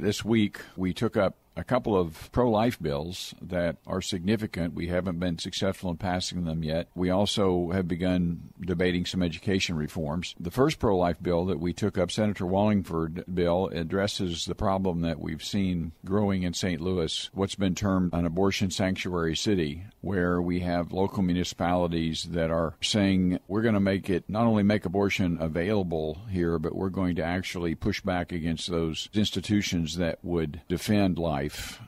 This week, we took up a couple of pro-life bills that are significant. We haven't been successful in passing them yet. We also have begun debating some education reforms. The first pro-life bill that we took up, Senator Wallingford bill, addresses the problem that we've seen growing in St. Louis, what's been termed an abortion sanctuary city, where we have local municipalities that are saying we're going to not only make abortion available here, but we're going to actually push back against those institutions that would defend life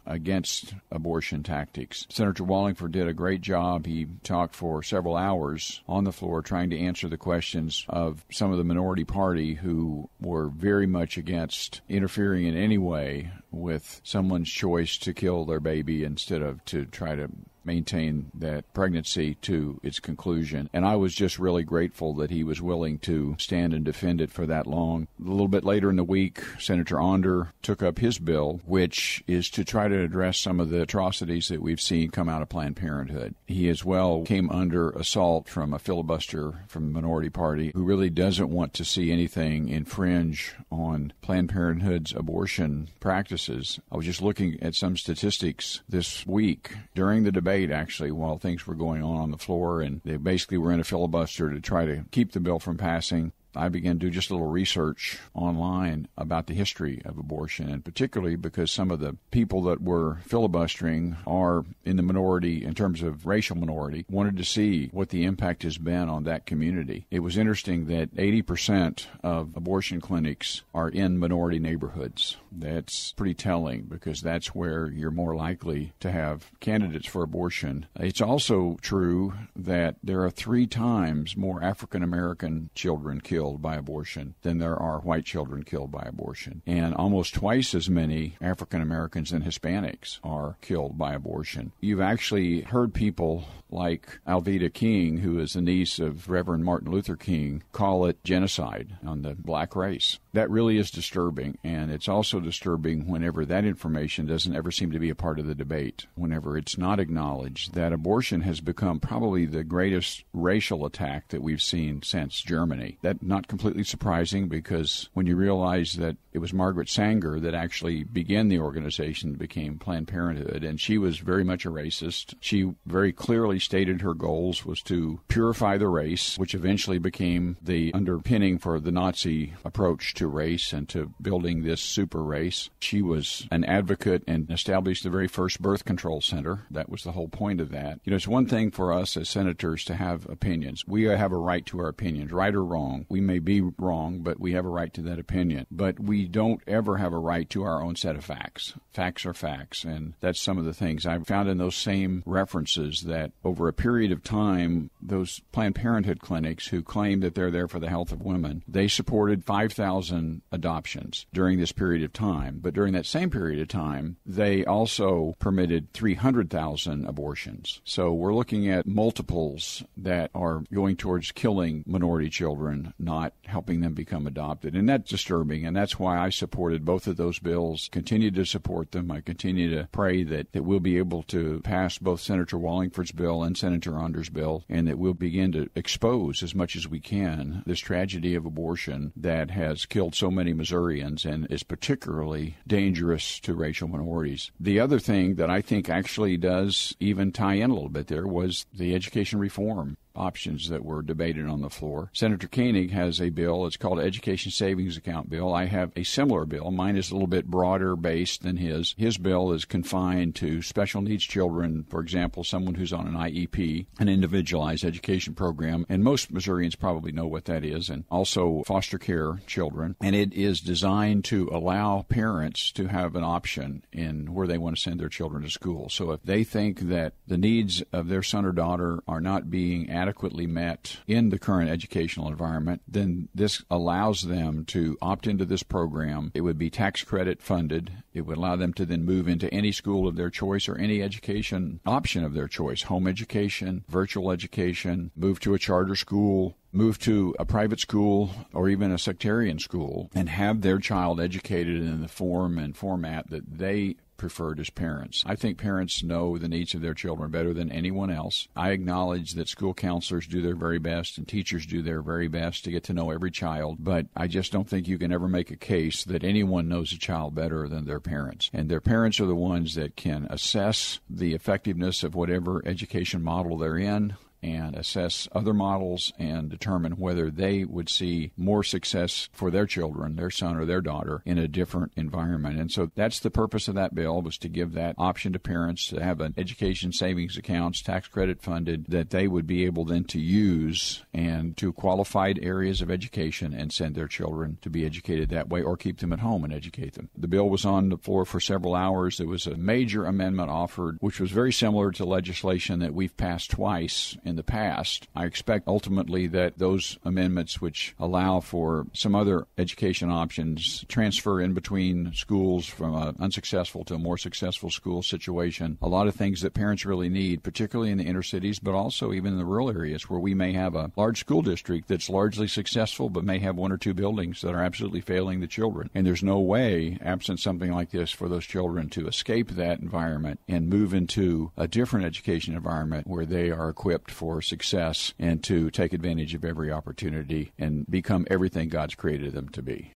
against abortion tactics. Senator Wallingford did a great job. He talked for several hours on the floor trying to answer the questions of some of the minority party who were very much against interfering in any way with someone's choice to kill their baby instead of to try to maintain that pregnancy to its conclusion. And I was just really grateful that he was willing to stand and defend it for that long. A little bit later in the week, Senator Onder took up his bill, which is to try to address some of the atrocities that we've seen come out of Planned Parenthood. He as well came under assault from a filibuster from the minority party who really doesn't want to see anything infringe on Planned Parenthood's abortion practices. I was just looking at some statistics this week during the debate, actually, while things were going on the floor, and they basically were in a filibuster to try to keep the bill from passing. I began to do just a little research online about the history of abortion, and particularly because some of the people that were filibustering are in the minority in terms of racial minority, wanted to see what the impact has been on that community. It was interesting that 80% of abortion clinics are in minority neighborhoods. That's pretty telling because that's where you're more likely to have candidates for abortion. It's also true that there are 3 times more African American children killed by abortion than there are white children killed by abortion. And almost twice as many African Americans and Hispanics are killed by abortion. You've actually heard people like Alveda King, who is the niece of Reverend Martin Luther King, call it genocide on the black race. That really is disturbing, and it's also disturbing whenever that information doesn't ever seem to be a part of the debate, whenever it's not acknowledged that abortion has become probably the greatest racial attack that we've seen since Germany. That's not completely surprising because when you realize that it was Margaret Sanger that actually began the organization that became Planned Parenthood, and she was very much a racist. She very clearly stated her goals was to purify the race, which eventually became the underpinning for the Nazi approach to race and to building this super race. She was an advocate and established the very first birth control center. That was the whole point of that. You know, it's one thing for us as senators to have opinions. We have a right to our opinions, right or wrong. We may be wrong, but we have a right to that opinion. But we don't ever have a right to our own set of facts. Facts are facts, and that's some of the things I've found in those same references that over a period of time, those Planned Parenthood clinics who claim that they're there for the health of women, they supported 5,000 adoptions during this period of time. But during that same period of time, they also permitted 300,000 abortions. So we're looking at multiples that are going towards killing minority children, not helping them become adopted. And that's disturbing, and that's why I supported both of those bills, continue to support them. I continue to pray that we'll be able to pass both Senator Wallingford's bill and Senator Onder's bill, and that we'll begin to expose as much as we can this tragedy of abortion that has killed so many Missourians and is particularly dangerous to racial minorities. The other thing that I think actually does even tie in a little bit there was the education reform options that were debated on the floor. Senator Koenig has a bill. It's called Education Savings Account Bill. I have a similar bill. Mine is a little bit broader based than his. His bill is confined to special needs children, for example, someone who's on an IEP, an individualized education program, and most Missourians probably know what that is, and also foster care children. And it is designed to allow parents to have an option in where they want to send their children to school. So if they think that the needs of their son or daughter are not being adequately met in the current educational environment, then this allows them to opt into this program. It would be tax credit funded. It would allow them to then move into any school of their choice or any education option of their choice, home education, virtual education, move to a charter school, move to a private school or even a sectarian school and have their child educated in the form and format that they preferred as parents. I think parents know the needs of their children better than anyone else. I acknowledge that school counselors do their very best and teachers do their very best to get to know every child, but I just don't think you can ever make a case that anyone knows a child better than their parents. And their parents are the ones that can assess the effectiveness of whatever education model they're in, and assess other models and determine whether they would see more success for their children, their son or their daughter, in a different environment. And so that's the purpose of that bill, was to give that option to parents to have an education savings accounts, tax credit funded, that they would be able then to use and to qualified areas of education and send their children to be educated that way or keep them at home and educate them. The bill was on the floor for several hours. There was a major amendment offered, which was very similar to legislation that we've passed twice in the past. I expect ultimately that those amendments, which allow for some other education options, transfer in between schools from an unsuccessful to a more successful school situation, a lot of things that parents really need, particularly in the inner cities, but also even in the rural areas where we may have a large school district that's largely successful but may have one or two buildings that are absolutely failing the children. And there's no way, absent something like this, for those children to escape that environment and move into a different education environment where they are equipped for success and to take advantage of every opportunity and become everything God's created them to be.